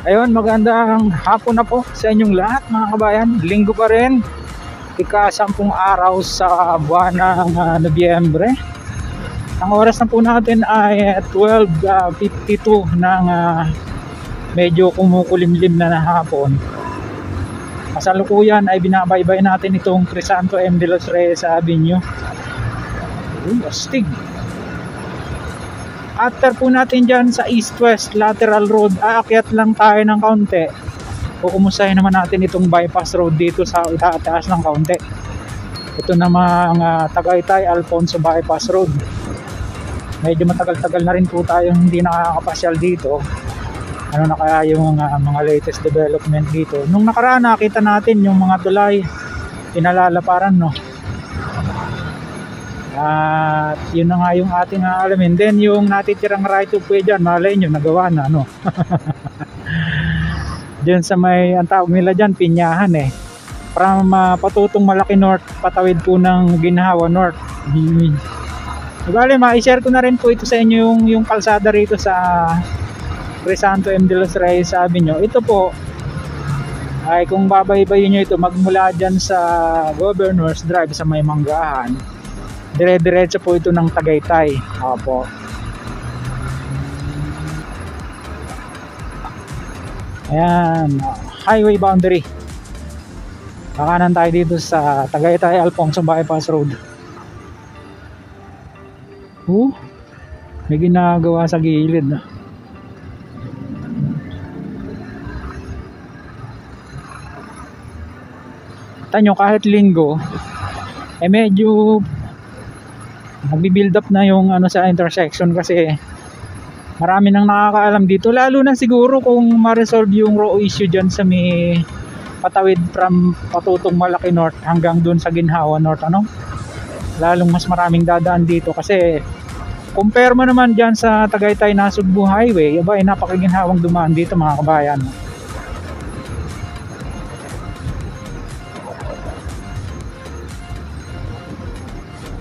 Ayun, magandang hapon na po sa inyong lahat mga kabayan. Linggo pa rin, ika-10 araw sa buwan ng Nobyembre. Ang oras na po natin ay 12:52 ng medyo kumukulimlim na hapon. Kasalukuyan ay binabaybay natin itong Crisanto M. de los Reyes Avenue. Astig. After po natin dyan sa east-west lateral road, aakyat lang tayo ng kaunti. Kukumustahin naman natin itong bypass road dito sa itaas ng kaunti. Ito namang Tagaytay Alfonso bypass road. Medyo matagal-tagal na rin po tayong hindi nakakapasyal dito. Ano na kaya yung mga latest development dito. Nung nakaraan nakita natin yung mga tulay pinalalaparan, no. At yun na nga yung ating alamin. Then yung natitirang right of way dyan, malay nyo nagawa na, no. Dyan sa may, ang tawag nila dyan, Pinyahan from patutong Malaki North, patawid po ng Ginhawa North. Bale, ma-share ko na rin po ito sa inyo yung kalsada rito sa Crisanto M. de los Reyes Avenue. Ito po ay kung babaybayin nyo ito magmula dyan sa Governor's Drive sa may Manggahan, dire-diretso po ito ng Tagaytay. Opo. Ayan, highway boundary. Kakanan tayo dito sa Tagaytay Alfonso bypass road. May ginagawa sa gilid. Tanyo kahit linggo medyo nagbi-build up na yung sa intersection kasi marami nang nakakaalam dito, lalo na siguro kung ma-resolve yung raw issue dyan sa may patawid from patutong Malaki North hanggang dun sa Ginhawa North, lalong mas maraming dadaan dito kasi compare mo naman dyan sa Tagaytay Nasugbu Highway, napakaginhawang dumaan dito mga kabayan.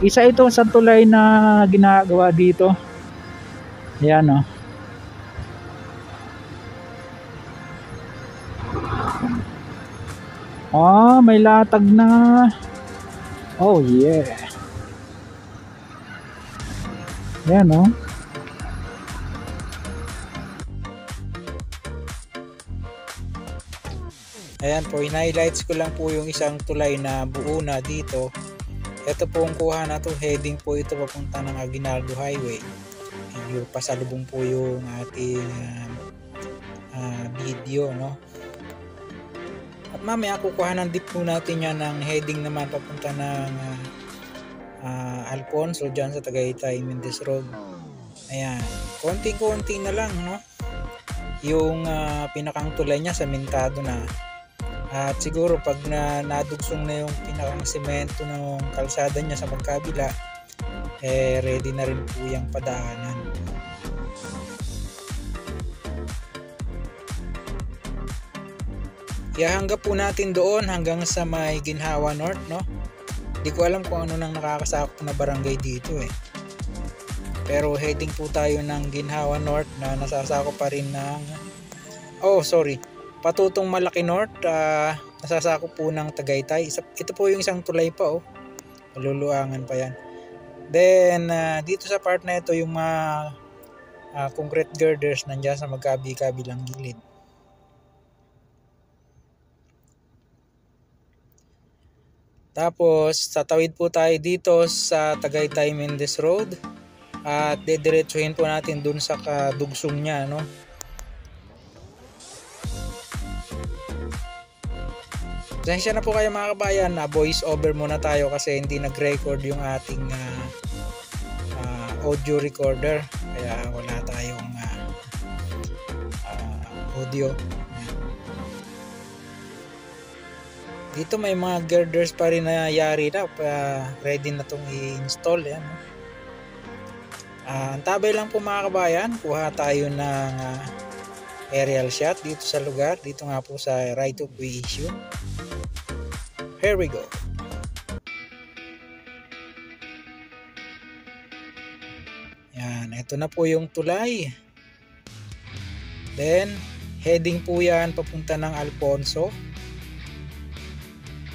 Isa ito sa tulay na ginagawa dito. Ayan, may latag na. Oh yeah. Ayan, Ayan po, in-highlights ko lang po yung isang tulay na buo na dito. Ito po ang kuha na to, heading po ito papunta ng Aguinaldo Highway. Yung pasalubong po yung ating video, At mamaya kukuhanan din po natin yan ng heading naman papunta ng Alfonso dyan sa Tagaytay Mendez Road. Ayan, konting-konti na lang, yung pinakang tulay niya samentado na. At siguro pag nadugsong na yung pinakang semento ng kalsada niya sa magkabila, ready na rin po yung padaanan. Ihahangga po natin doon hanggang sa may Ginhawa North, Hindi ko alam kung ano nang nakakasakop na barangay dito Pero heading po tayo ng Ginhawa North na nasasakop pa rin ng patutong Malaki North, nasasakop po ng Tagaytay. Ito po yung isang tulay pa, maluluangan pa yan. Then dito sa part na ito yung mga concrete girders nandiyan sa magkabi-kabilang gilid. Tapos tatawid po tayo dito sa Tagaytay Mendez Road at dediretsuhin po natin dun sa kadugsong niya, Pasensya na po kayo mga kabayan, voice over muna tayo kasi hindi nag-record yung ating audio recorder, kaya wala tayong audio. Dito may mga girders pa rin na yari na, ready na itong i-install. Antabay lang po mga kabayan, kuha tayo ng aerial shot dito sa lugar, dito nga po sa right of way issue. Here we go. Yan, ito na po yung tulay. Then, heading po yan papunta ng Alfonso.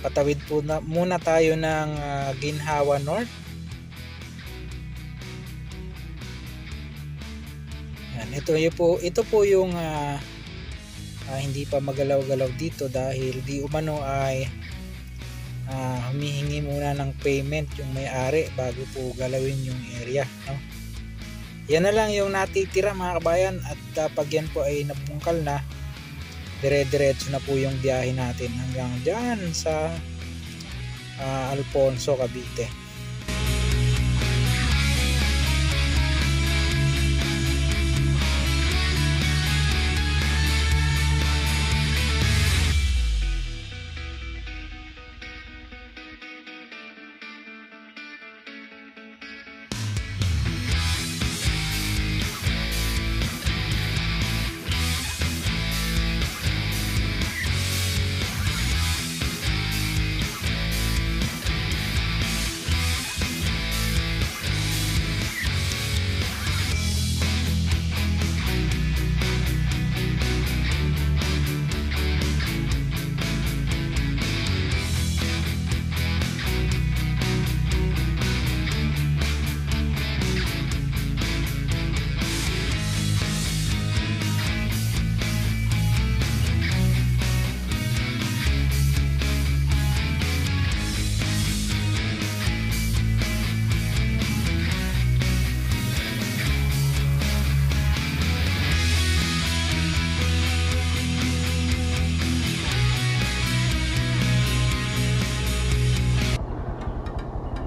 Patawid po muna tayo ng Ginhawa North. Yan, ito po yung hindi pa magalaw-galaw dito dahil di umano ay humihingi muna ng payment yung may-ari bago po galawin yung area, no? Yan na lang yung natitira mga kabayan, at pag yan po ay nabungkal na, dire-diretso na po yung biyahe natin hanggang dyan sa Alfonso, Cavite.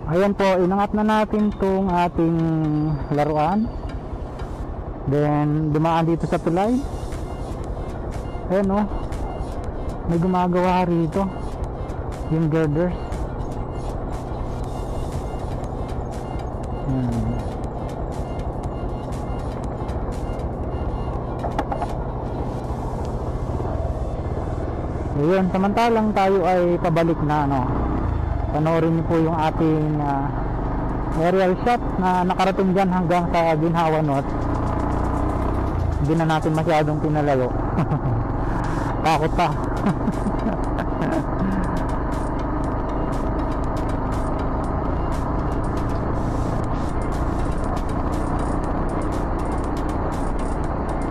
Ayan po, inangat na natin tong ating laruan. Then dumaan dito sa tulay. Ayan o, may gumagawa rito yung girders. Ayun, samantalang tayo ay pabalik na, no. Panoorin niyo po yung ating aerial shot na nakarating dyan hanggang sa Ginhawa North. Hindi na natin masyadong pinalayo. Takot pa.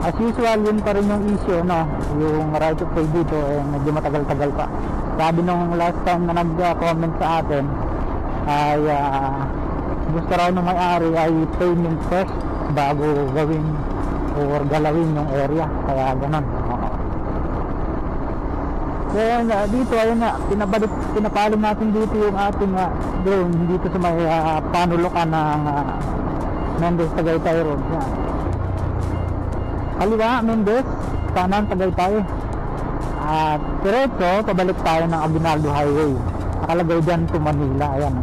As usual, yun pa rin yung issue, no? Yung right of way dito medyo matagal-tagal pa. Sabi nung last time na nag-comment sa atin ay gusto raw nung may-ari ay payment first bago gawin or galawin yung area, kaya ganun. So dito ayun nga, pinapalim natin dito yung ating drone dito sa may panulukan ng Mendez Tagaytay Road. Yan. Kaliwa Mendez, kanan Tagaytay. At diretso, pabalik tayo ng Aguinaldo Highway. Nakalagay dyan to Manila. Ayan.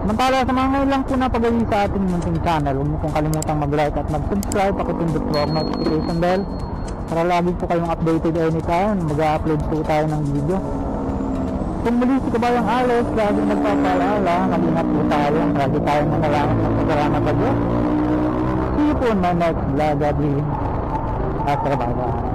Samantala sa mga ngayon lang po napagaling sa ating munting channel, huwag mo kong kalimutang mag-like at mag-subscribe, pakipindot po ang notification bell para lagi po kayong updated anytime mag-upload po tayo ng video. Kung muli si Kabayang Alex, lagi nagpapaalala, mag-ingat po tayo, lagi tayong manalangin ng pagkarama sa Diyos. See you po in my next vlog. God willing. Hasta bye-bye.